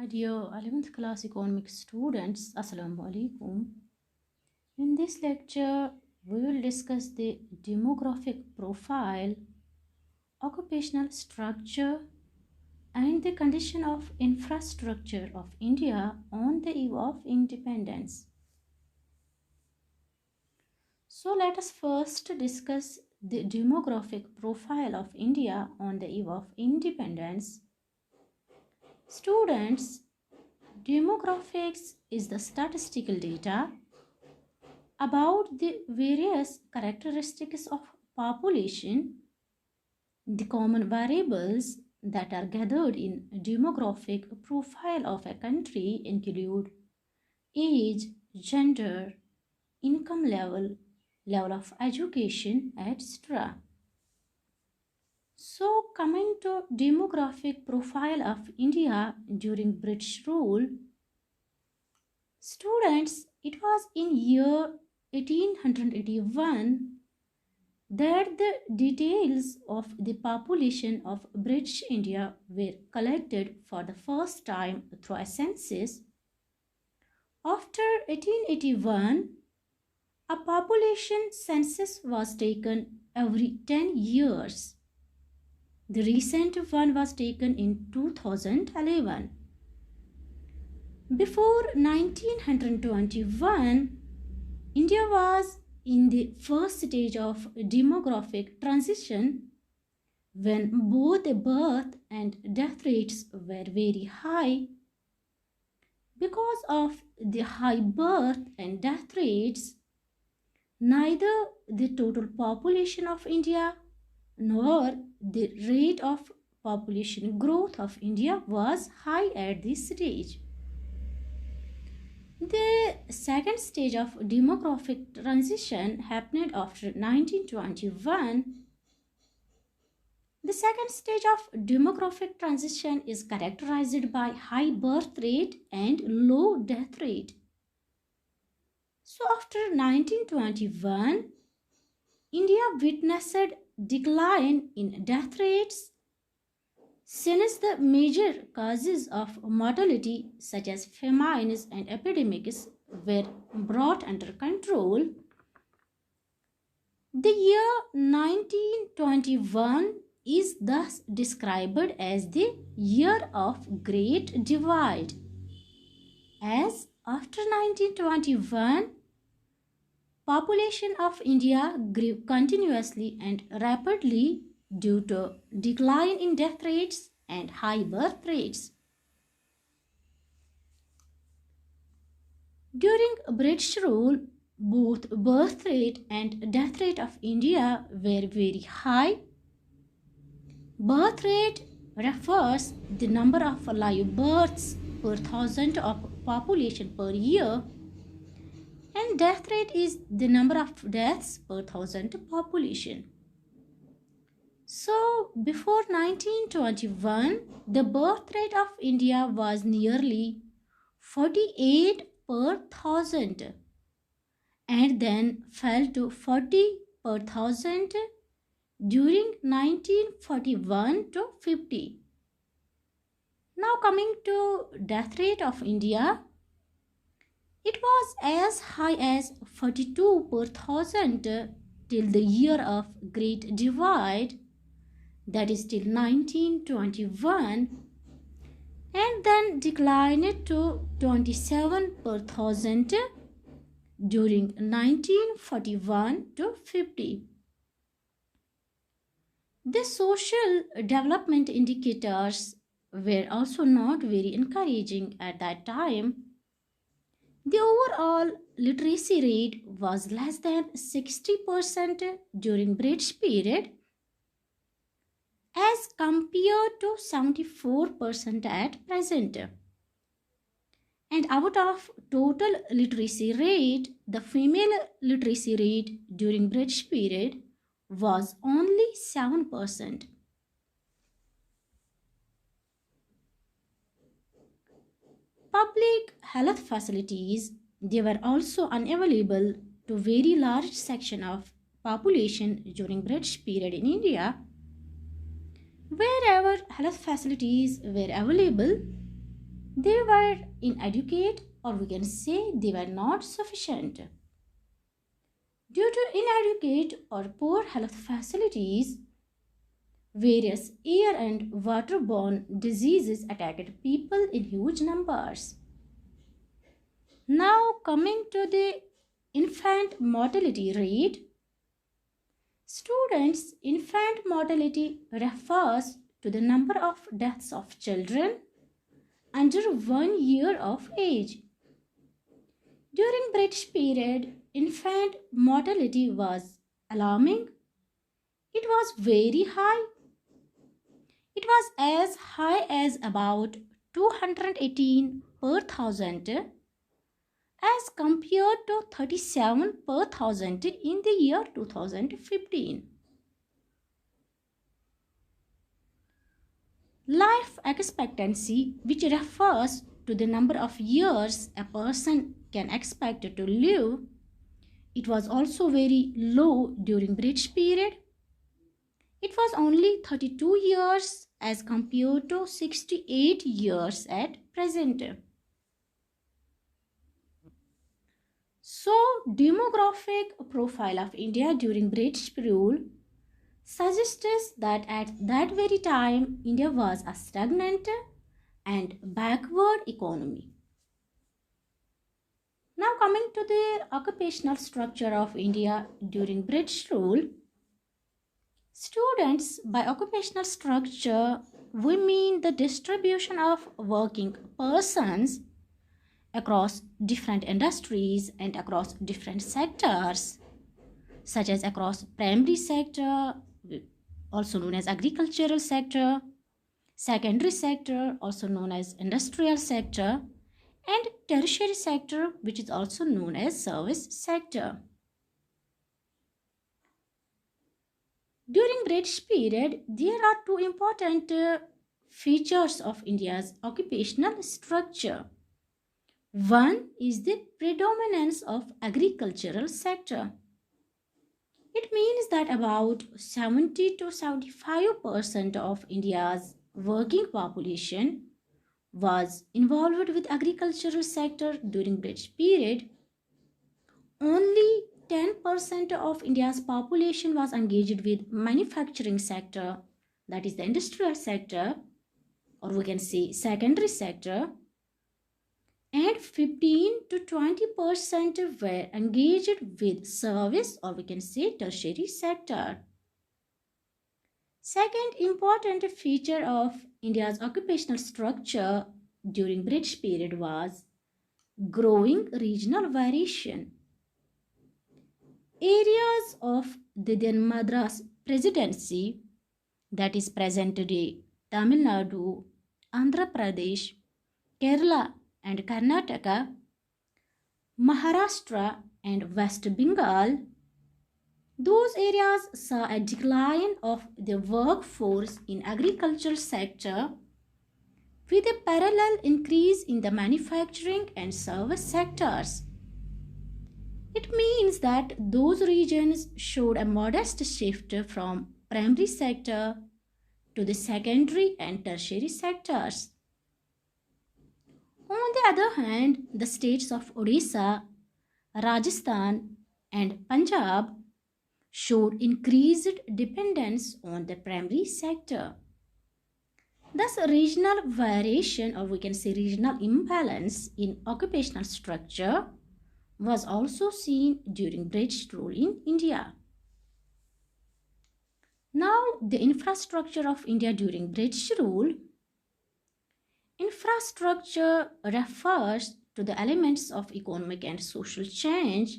My dear 11th class economics students, Assalamu alaikum. In this lecture, we will discuss the demographic profile, occupational structure, and the condition of infrastructure of India on the eve of independence. So let us first discuss the demographic profile of India on the eve of independence. Students, demographics is the statistical data about the various characteristics of population. The common variables that are gathered in demographic profile of a country include age, gender, income level, level of education, etc. So, coming to demographic profile of India during British rule, students, it was in year 1881 that the details of the population of British India were collected for the first time through a census. After 1881, a population census was taken every 10 years. The recent one was taken in 2011. Before 1921, India was in the first stage of demographic transition when both the birth and death rates were very high. Because of the high birth and death rates, neither the total population of India nor the rate of population growth of India was high at this stage. The second stage of demographic transition happened after 1921. The second stage of demographic transition is characterized by high birth rate and low death rate. So after 1921, India witnessed decline in death rates since the major causes of mortality such as famines and epidemics were brought under control. The year 1921 is thus described as the year of Great Divide, as after 1921, population of India grew continuously and rapidly due to decline in death rates and high birth rates. During British rule, both birth rate and death rate of India were very high. Birth rate refers the number of live births per thousand of population per year, and death rate is the number of deaths per thousand population. So, before 1921, the birth rate of India was nearly 48 per thousand and then fell to 40 per thousand during 1941 to 50. Now coming to death rate of India, it was as high as 42 per thousand till the year of Great Divide, that is till 1921, and then declined to 27 per thousand during 1941 to 50. The social development indicators were also not very encouraging at that time. The overall literacy rate was less than 60% during British period as compared to 74% at present. And out of total literacy rate, the female literacy rate during British period was only 7%. Public health facilities, they were also unavailable to very large section of population during British period in India. Wherever health facilities were available, They were inadequate, or we can say they were not sufficient. Due to inadequate or poor health facilities, various air and waterborne diseases attacked people in huge numbers. Now, coming to the infant mortality rate, students' infant mortality refers to the number of deaths of children under 1 year of age. During British period, infant mortality was alarming. It was very high. It was as high as about 218 per thousand as compared to 37 per thousand in the year 2015. Life expectancy, which refers to the number of years a person can expect to live, it was also very low during British period. It was only 32 years as compared to 68 years at present. So, demographic profile of India during British rule suggests that at that very time India was a stagnant and backward economy. Now coming to the occupational structure of India during British rule, students, by occupational structure we mean the distribution of working persons across different industries and across different sectors, such as across primary sector, also known as agricultural sector, secondary sector, also known as industrial sector, and tertiary sector, which is also known as service sector. During British period, there are two important features of India's occupational structure. One is the predominance of agricultural sector. It means that about 70 to 75% of India's working population was involved with agricultural sector during British period. Only 10% of India's population was engaged with manufacturing sector, that is the industrial sector, or we can say secondary sector, and 15 to 20% were engaged with service, or we can say tertiary sector. Second important feature of India's occupational structure during British period was growing regional variation. Areas of the then Madras Presidency, that is present today Tamil Nadu, Andhra Pradesh, Kerala and Karnataka, Maharashtra and West Bengal, those areas saw a decline of the workforce in agricultural sector with a parallel increase in the manufacturing and service sectors. It means that those regions showed a modest shift from primary sector to the secondary and tertiary sectors. On the other hand, the states of Odisha, Rajasthan and Punjab showed increased dependence on the primary sector. Thus, regional variation, or we can say regional imbalance in occupational structure, was also seen during British rule in India. Now, the infrastructure of India during British rule. Infrastructure refers to the elements of economic and social change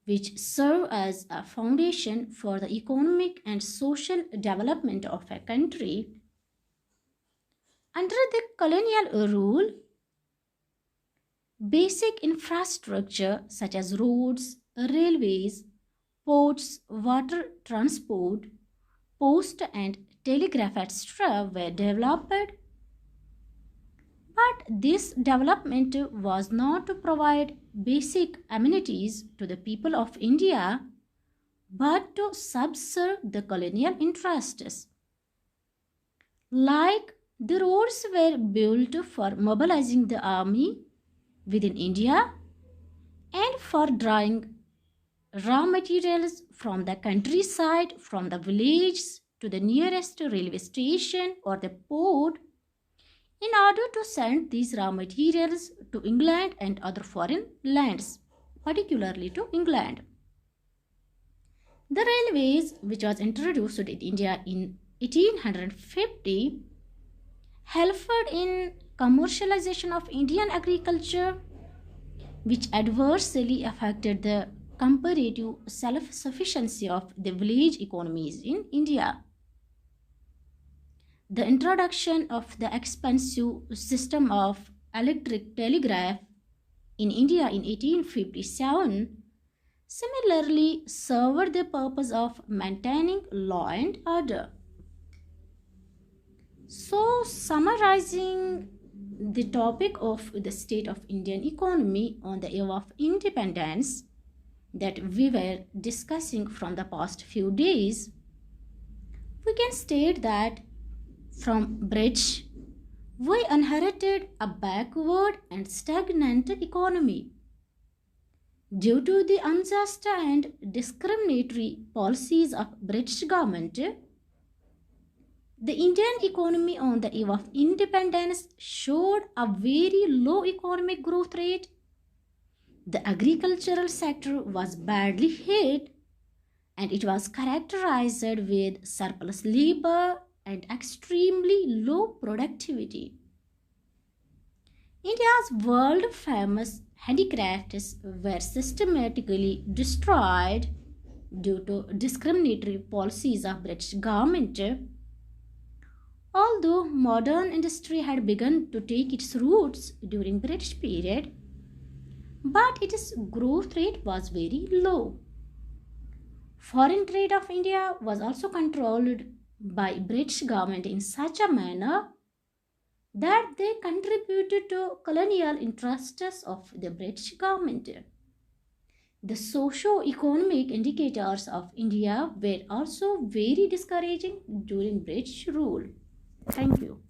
which serve as a foundation for the economic and social development of a country. Under the colonial rule, basic infrastructure such as roads, railways, ports, water transport, post and telegraph etc. were developed. But this development was not to provide basic amenities to the people of India, but to subserve the colonial interests. Like The roads were built for mobilizing the army within India and for drawing raw materials from the countryside, from the village to the nearest railway station or the port, in order to send these raw materials to England and other foreign lands, particularly to England. The railways, which was introduced in India in 1850, helped in commercialization of Indian agriculture, which adversely affected the comparative self-sufficiency of the village economies in India. The introduction of the expensive system of electric telegraph in India in 1857 similarly served the purpose of maintaining law and order. So, summarizing the topic of the state of Indian economy on the eve of independence that we were discussing from the past few days, we can state that from British, we inherited a backward and stagnant economy. Due to the unjust and discriminatory policies of British government, the Indian economy on the eve of independence showed a very low economic growth rate. The agricultural sector was badly hit and it was characterized with surplus labor and extremely low productivity. India's world famous handicrafts were systematically destroyed due to discriminatory policies of British government. Although modern industry had begun to take its roots during British period, but its growth rate was very low. Foreign trade of India was also controlled by British government in such a manner that they contributed to colonial interests of the British government. The socio-economic indicators of India were also very discouraging during British rule. Thank you.